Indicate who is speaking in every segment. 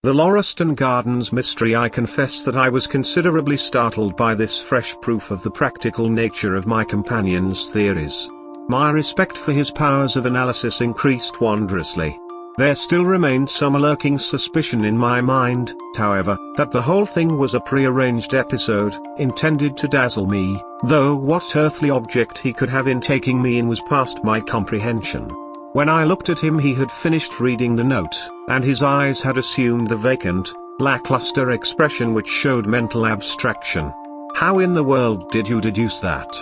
Speaker 1: The Lauriston Gardens mystery. I confess that I was considerably startled by this fresh proof of the practical nature of my companion's theories. My respect for his powers of analysis increased wondrously. There still remained some lurking suspicion in my mind, however, that the whole thing was a prearranged episode, intended to dazzle me, though what earthly object he could have in taking me in was past my comprehension. When I looked at him he had finished reading the note, and his eyes had assumed the vacant, lackluster expression which showed mental abstraction. "How in the world did you deduce that?"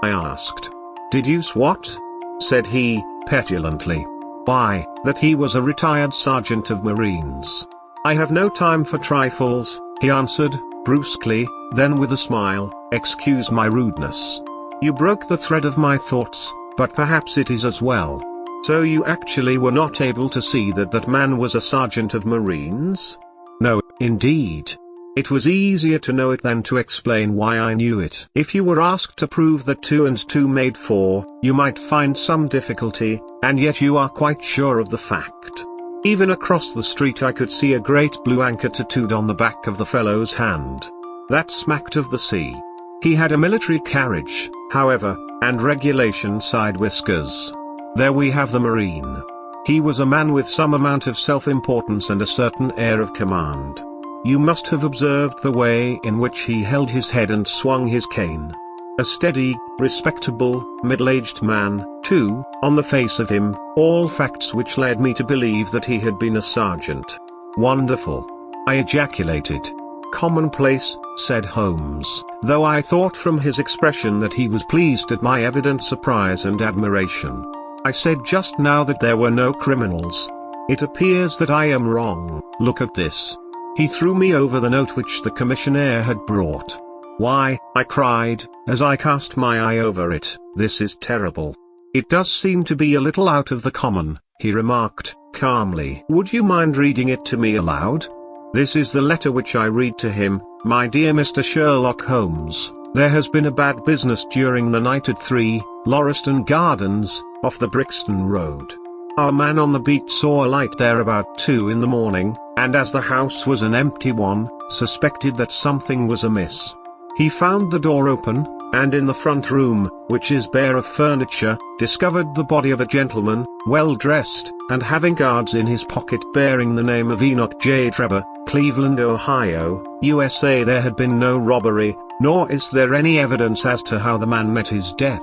Speaker 1: I asked. "Deduce what?" said he, petulantly. "Why, that he was a retired sergeant of Marines." "I have no time for trifles," he answered, brusquely, then with a smile, "Excuse my rudeness. You broke the thread of my thoughts, but perhaps it is as well. So you actually were not able to see that that man was a sergeant of Marines?" "No, indeed. It was easier to know it than to explain why I knew it. If you were asked to prove that 2 and 2 made 4, you might find some difficulty, and yet you are quite sure of the fact. Even across the street I could see a great blue anchor tattooed on the back of the fellow's hand. That smacked of the sea. He had a military carriage, however, and regulation side whiskers. There we have the Marine. He was a man with some amount of self-importance and a certain air of command. You must have observed the way in which he held his head and swung his cane. A steady, respectable, middle-aged man, too, on the face of him, all facts which led me to believe that he had been a sergeant. "Wonderful!" I ejaculated. "Commonplace," said Holmes, though I thought from his expression that he was pleased at my evident surprise and admiration. "I said just now that there were no criminals. It appears that I am wrong. Look at this." He threw me over the note which the commissionaire had brought. "Why," I cried, as I cast my eye over it, "this is terrible." "It does seem to be a little out of the common," he remarked, calmly. "Would you mind reading it to me aloud?" "This is the letter which I read to him: 'My dear Mr. Sherlock Holmes, there has been a bad business during the night at 3, Lauriston Gardens, off the Brixton Road. Our man on the beat saw a light there about 2 in the morning, and as the house was an empty one, suspected that something was amiss. He found the door open, and in the front room, which is bare of furniture, discovered the body of a gentleman, well dressed, and having cards in his pocket bearing the name of Enoch J. Trevor, Cleveland, Ohio, USA. There had been no robbery, nor is there any evidence as to how the man met his death.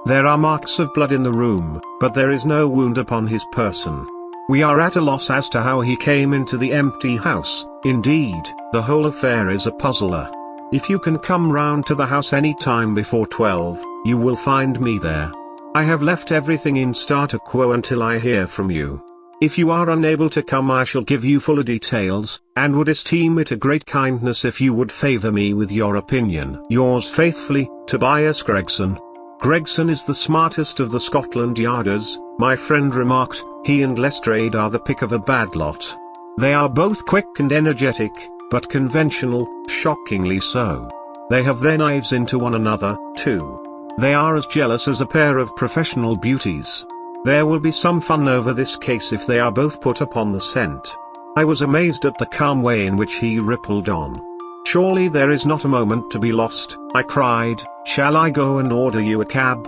Speaker 1: There are marks of blood in the room, but there is no wound upon his person. We are at a loss as to how he came into the empty house. Indeed, the whole affair is a puzzler. If you can come round to the house any time before 12, you will find me there. I have left everything in statu quo until I hear from you. If you are unable to come, I shall give you fuller details, and would esteem it a great kindness if you would favour me with your opinion. Yours faithfully, Tobias Gregson. Gregson is the smartest of the Scotland Yarders, my friend remarked. He and Lestrade are the pick of a bad lot. They are both quick and energetic, but conventional, shockingly so. They have their knives into one another, too. They are as jealous as a pair of professional beauties. There will be some fun over this case if they are both put upon the scent. I was amazed at the calm way in which he rippled on. Surely there is not a moment to be lost, I cried. Shall I go and order you a cab?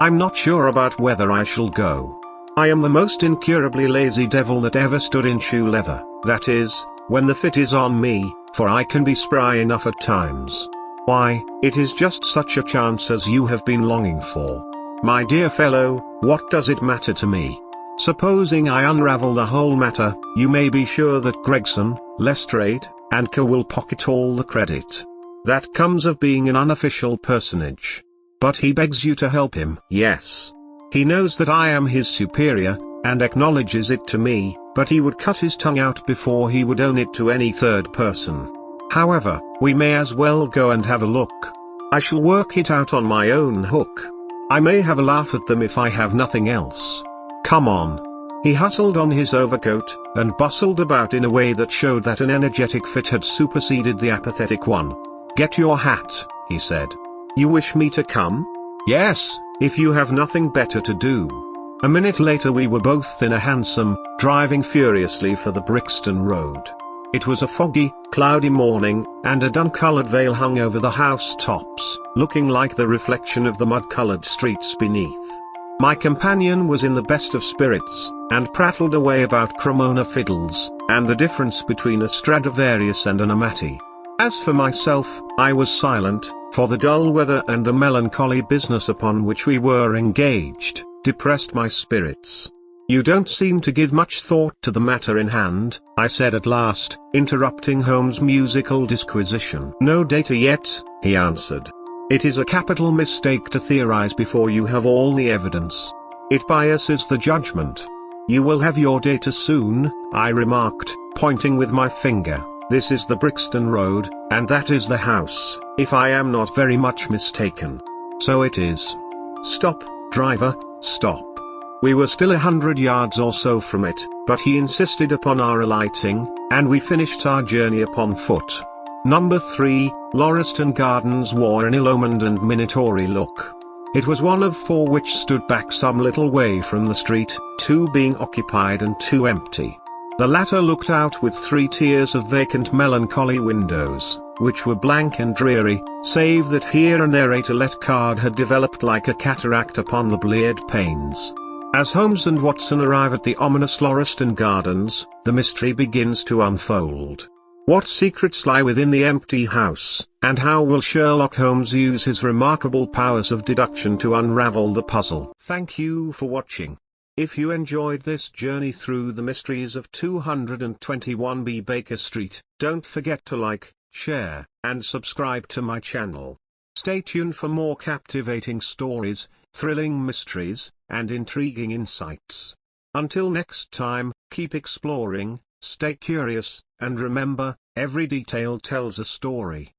Speaker 1: I'm not sure about whether I shall go. I am the most incurably lazy devil that ever stood in shoe leather, that is, when the fit is on me, for I can be spry enough at times. Why, it is just such a chance as you have been longing for. My dear fellow, what does it matter to me? Supposing I unravel the whole matter, you may be sure that Gregson, Lestrade, and Co will pocket all the credit. That comes of being an unofficial personage. But he begs you to help him. Yes. He knows that I am his superior, and acknowledges it to me, but he would cut his tongue out before he would own it to any third person. However, we may as well go and have a look. I shall work it out on my own hook. I may have a laugh at them if I have nothing else. Come on. He hustled on his overcoat, and bustled about in a way that showed that an energetic fit had superseded the apathetic one. Get your hat, he said. You wish me to come? Yes, if you have nothing better to do. A minute later we were both in a hansom, driving furiously for the Brixton Road. It was a foggy, cloudy morning, and a dun-colored veil hung over the house tops, looking like the reflection of the mud-colored streets beneath. My companion was in the best of spirits, and prattled away about Cremona fiddles, and the difference between a Stradivarius and an Amati. As for myself, I was silent, for the dull weather and the melancholy business upon which we were engaged, depressed my spirits. "You don't seem to give much thought to the matter in hand," I said at last, interrupting Holmes' musical disquisition. "No data yet," he answered. "It is a capital mistake to theorize before you have all the evidence. It biases the judgment." "You will have your data soon," I remarked, pointing with my finger. "This is the Brixton Road, and that is the house, if I am not very much mistaken." "So it is." "Stop, driver, stop." We were still 100 yards or so from it, but he insisted upon our alighting, and we finished our journey upon foot. Number 3, Lauriston Gardens wore an ill-omened and minatory look. It was one of 4 which stood back some little way from the street, 2 being occupied and 2 empty. The latter looked out with 3 tiers of vacant melancholy windows, which were blank and dreary, save that here and there a to-let card had developed like a cataract upon the bleared panes. As Holmes and Watson arrive at the ominous Lauriston Gardens, the mystery begins to unfold. What secrets lie within the empty house, and how will Sherlock Holmes use his remarkable powers of deduction to unravel the puzzle? Thank you for watching. If you enjoyed this journey through the mysteries of 221B Baker Street, don't forget to like, share, and subscribe to my channel. Stay tuned for more captivating stories, thrilling mysteries, and intriguing insights. Until next time, keep exploring, stay curious, and remember, every detail tells a story.